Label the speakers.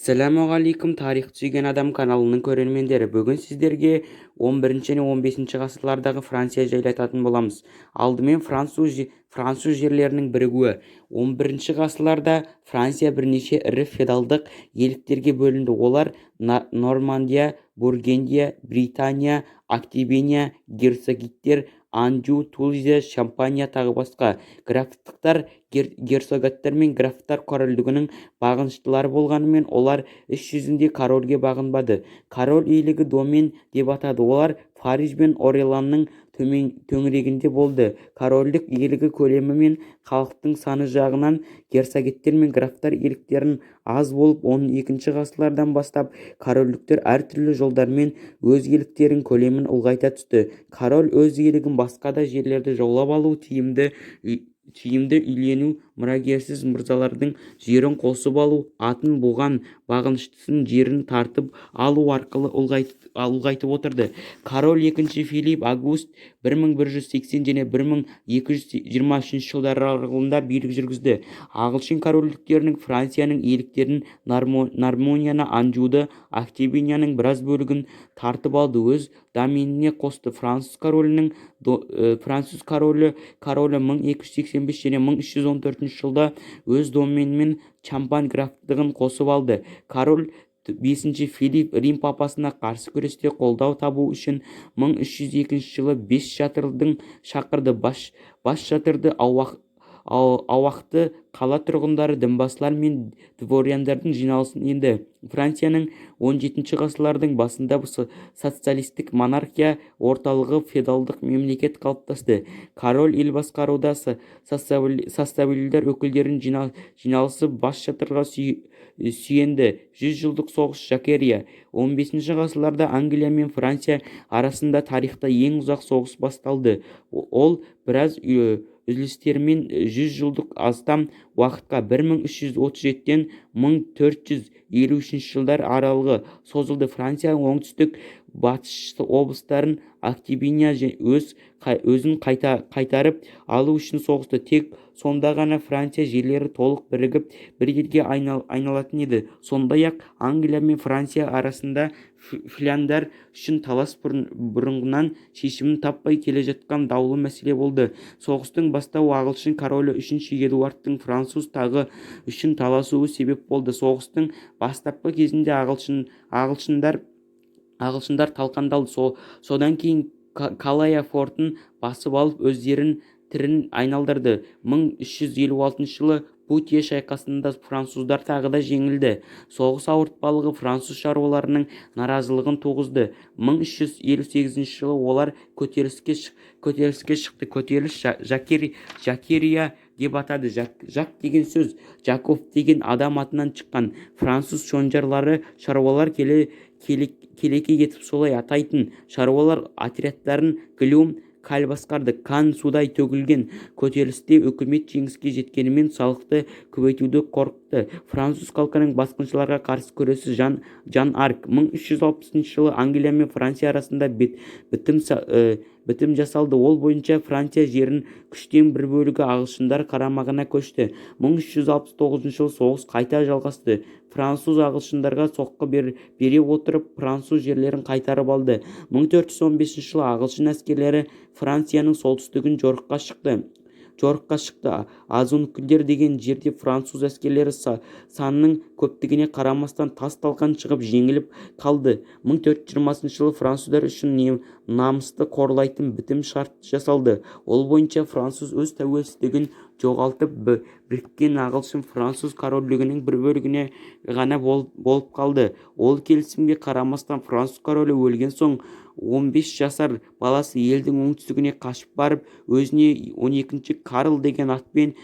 Speaker 1: Ассалаумағалейкум, тарихты сүйген адам каналының көрермендері. Бүгін сіздерге 11 және 15 ғасырлардағы Франция жайлы айтатын боламыз. Алдымен француз жерлерінің бірігуі. 11 ғасырларда Франция бірнеше ірі феодалдық иеліктерге бөлінді. Олар Нормандия, Бургундия, Британия, Активения, герцогиттер, Анжу, Тулуза, Шампания тағы басқа. Графтықтар герцогаттар мен графтар корольдігінің бағыныштылары болғанымен, олар іс жүзінде корольге бағынбады. Король иелігі домен деп атады. Олар Париж бен Ореланның төңірегінде болды. Корольдік иелігі көлемі мен халықтың саны жағынан герцогиттер мен графтар иеліктерін аз болып, 12 ғасырлардан бастап корольдіктер әртүрлі жолдармен өз иеліктерін көлемін ұлғайта түсті. Король өз иелігін басқа да жерлерді жаулап алу, тиімді үйлену, мұрагерсіз мырзалардың жерін қосып алу, атын бұған бағыныштысын жерін тартып алу арқылы ұлғайтып отырды. Король 2 Филипп Август 1180 және 1223 жылдар аралығында билік жүргізді. Ағылшын корольдіктерінің Францияның иеліктерін Нормандияны, Анжуды, Активенияның біраз бөлігін тартып алды, өз доменіне қосты. Француз королі 1285 және 1314 жылда өз доменімен Шампань графтығын қосып алды. Король 5 Филипп Рим папасына қарсы күресте қолдау табу үшін 1302 жылы бес шатырдың шақырды. Бас шатырды ауақты қала тұрғындары, дінбасылар мен дворяндардың жиналысын енді. Францияның 17 ғасырлардың басында социалистік монархия орталығы феодалдық мемлекет қалыптасты. Король ел басқаруда составилер өкілдерін жиналысы бас шатырға сүйенді. 100 жылдық соғыс Жакерия. 15 ғасырларда Англия мен Франция арасында тарихта ең ұзақ соғыс басталды. Ол біраз үзілістермен 100 жылдық астам уақытқа 1337-тен 1453 жылдар аралығы созылды. Францияның оңтүстік батыс облыстарын Активения өзін қайтарып алу үшін соғысты. Тек сонда ғана Франция жерлері толық бірігіп бір елге айналатын еді. Сондай-ақ Англия мен Франция арасында фляндар үшін талас бұрынғынан шешімін таппай келе жатқан даулы мәселе болды. Соғыстың бастауы ағылшын королі 3 Эдуардтың француз тағы үшін таласуы себеп болды. Соғыстың бастапқы кезінде ағылшындар талқандалды. Содан кейін Калая фортын басып алып өздерін тірін айналдырды. 1356 жылы Путия шайқасында француздар тағы да жеңілді. Соғыс ауыртпалығы француз шаруаларының наразылығын туғызды. 1358 жылы олар көтеріліске шықты. Көтеріліс Жакерия деп атады. Жак деген сөз Жаков деген адам атынан шыққан. Француз шаруалар келеке етіп солай атайтын. Шаруалар отрядтарын Глюм, Каль басқарды. Қан судай төгілген көтерілісте үкімет жеңіске жеткенімен салықты көбейтуді қорқытты. Француз халқының басқыншыларға қарсы күресі Жан Арк. 1360 жылы Англия мен Франция арасында бітім жасалды. Ол бойынша Франция жерін күштен бір бөлігі ағылшындар қарамағына көшті. 1369 жылы соғыс қайта жалғасты. Француз ағылшындарға соққы бере отырып француз жерлерін қайтарып алды. 1415 жылы ағылшын әскерлері Францияның солтүстігін жорыққа шықты. Азункүлдер деген жерде француз әскерлері санының көптігіне қарамастан тас-талқан шығып жеңіліп қалды. 1420 жылы француздар үшін намысты қорлайтын бітім шарт жасалды. Ол бойынша француз өз тәуелсіздігін жоғалтып, біріккен ағылшын француз корольдігінің бір бөлігіне ғана болып қалды. Ол келісімге қарамастан француз королі өлген соң 15 жасар баласы елдің оңтүстігіне қашып барып, өзіне 12 Карл деген атпен